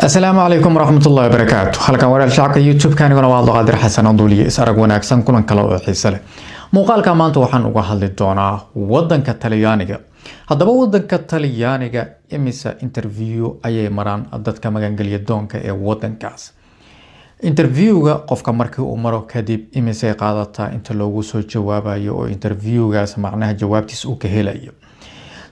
السلام عليكم ورحمة الله وبركاته. halkan walaal shacabka YouTube kaniguna waa Abdulqaadir Xasan oo duuliye isarag wanaagsan kulan kale oo xiiso leh. Muuqaalka maanta waxaan uga hadli doonaa wadanka Talyaaniga. Haddaba wadanka Talyaaniga imisa interview ayay maraan dadka magangeliya doonka ee wadankaas. Interviewga qofka markii uu maro kadib imisa qaadataa inta loogu soo jawaabayo oo interviewgaas macnaha jawaabtiisa uu ka helayo.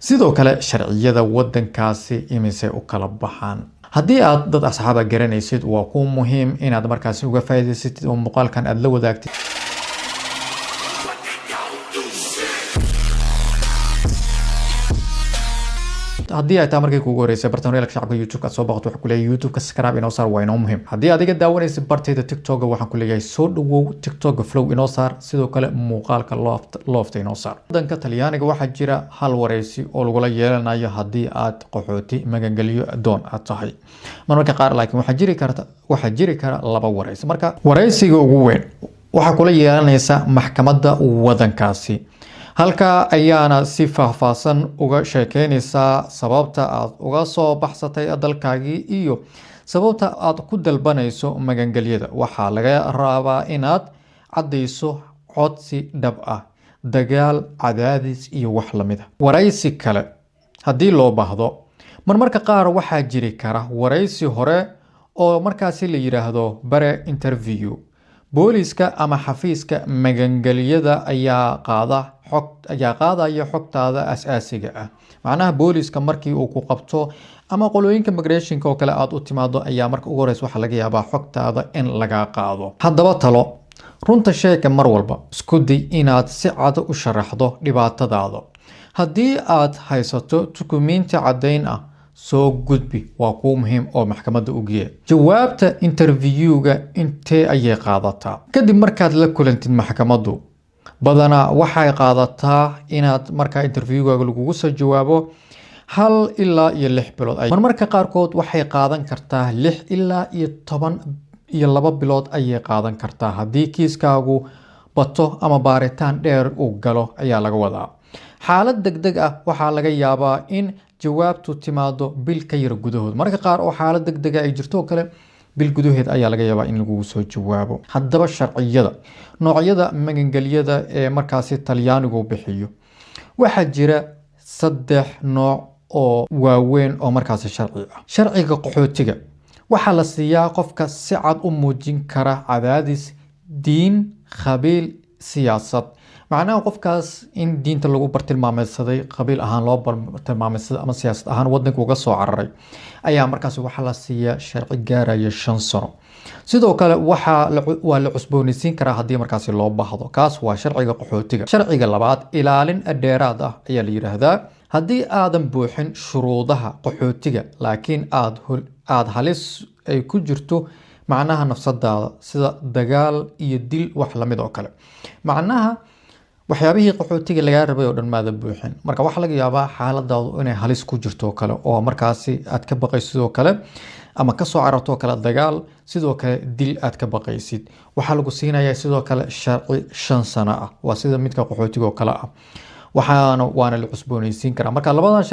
sidoo kale sharciyada wadankaasi imisa u kala baxaan. haddii aad dad asxaaba garanaysid waa ku muhiim inaad markaas uga faa'iidaysatid oo muuqaalkan aad la wadaagtid. haddii ay tahay markii kugu horeysay barnaamijka shacabka YouTube ka soo baqato waxa ku leeyahay YouTube ka subscribe inoo saar waa inoo muhiim. haddii adiga daawanaysid bartayda TikTok waxaan ku leeyahay soo dhawow TikTok flow inoo saar sidoo kale muuqaalka loofta inoo saar. wadanka Talyaaniga waxaa jira hal wareysi oo lagu la yeelanayo haddii aad qaxooti magangeliyo doon aad tahay. marmarka qaar laakiin waxaa jiri kara laba wareysi. marka wareysiga ugu weyn waxa kula yeelanaysa maxkamadda wadankaasi. halka ayaana si faahfaahsan uga sheekeynaysaa sababta aad uga soo baxsatay dalkaagii iyo sababta aad ku dalbanayso magangelyada. waxaa laga rabaa inaad caddayso codsi dhab ah, dagaal, cadaadis iyo wax lamid ah. waraysi kale haddii loo baahdo marmarka qaar waxaa jiri kara waraysi hore oo markaasi la yiraahdo bare interview. booliska ama xafiiska magangelyada ayaa qaadaya xogtaada asaasiga ah. macnaha booliska markii uu ku qabto ama qolooyinka migrationka oo kale aad u timaado ayaa marka ugu horeysa waxa laga yaabaa xogtaada in laga qaado. haddaba talo runta sheeka mar walba isku day inaad si cad u sharaxdo dhibaatadaada. haddii aad haysato dukumeenti caddayn ah soo gudbi waa ku muhiim oo maxkamadda u geeya. jawaabta interviewga intee ayay qaadataa? kadib markaad la kulantid maxkamaddu badanaa waxay qaadataa inaad markaa interviewgaaga lagugu soo jawaabo 1 ilaa 6 bilood. marmarka qaarkood waxay qaadan kartaa 6 ilaa 12 bilood ayay qaadan kartaa haddii kiiskaagu bato ama baaritaan dheer uu galo ayaa laga wadaa. xaalad degdeg ah waxaa laga yaabaa in jawaabtu timaado bil ka yar gudahood. marka qaar oo xaalad degdeg ah ay jirto kale bil gudaheed ayaa laga yaabaa in lagu soo jawaabo. haddaba sharciyada noocyada magangelyada ee markaasi Talyaanigu bixiyo waxaa jira 3 nooc oo waaweyn oo markaasi sharci ah. sharciga qaxootiga waxaa la siiyaa qofka si cad u muujin kara cadaadis diin, qabiil, siyaasad. macnaha qofkaas in diinta lagu bartilmaameedsaday, qabiil ahaan loo bartilmaameedsaday ama siyaasad ahaan wadanka uga soo cararay ayaa markaas waxa la siiyaa sharci gaaraya 5 sano. sidoo kale waa la cusboonaysiin karaa haddii markaas loo baahdo. kaas waa sharciga qaxootiga. sharciga labaad ilaalin dheeraad ah ayaa la yiraahdaa. haddii aadan buuxin shuruudaha qaxootiga laakiin aad halis ay ku jirto macnaha nafsadaada sida dagaal iyo dil wax lamid oo kale. macnaha waxyaabihii qaxootiga laga rabay oo dhan maada buuxin. marka waxa laga yaabaa xaaladaadu inay halis ku jirto kale oo markaasi aad ka baqaysid sidoo kale ama ka soo cararto kale dagaal sidoo kale dil aad ka baqaysid. waxa lagu siinayaa sidoo kale sharci 5 sano ah waa sida midka qaxootiga oo kale ah. waana la cusboonaysiin karaa. marka labadan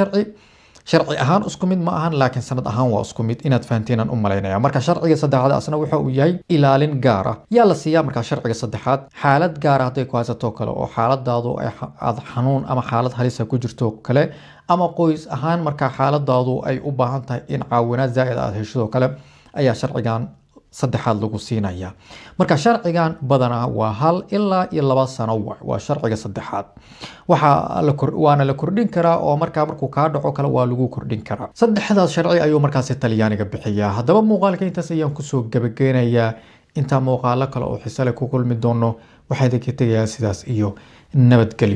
sharci ahaan isku mid ma ahan laakiin sanad ahaan waa isku mid inaad fahanteen aan u maleynaya. marka sharciga saddexaad asna waxa uu yahay ilaalin gaar ah. yaa la siiyaa marka sharciga saddexaad xaalad gaar ah haday ku haysato kale oo xaaladaadu ay aad xanuun ama xaalad halis ah ku jirto kale ama qoys ahaan marka xaaladaadu ay u baahan tahay in caawinaad zaa'id aad hesho kale ayaa sharcigan saddexaad lagu siinaya. marka sharcigan badanaa waa 1 ilaa 2 sano waa sharciga saddexaad. waana la kordhin karaa oo markuu ka dhaco kale waa lagu kordhin karaa. saddexdaas sharci ayuu markaas Talyaaniga bixiyaa. haddaba muuqaalka intaas ayaan ku soo gabageynayaa. inta muuqaalo kale oo xiiso leh ku kulmi doono waxaan idinka tegayaa sidaas iyo nabadgelyo.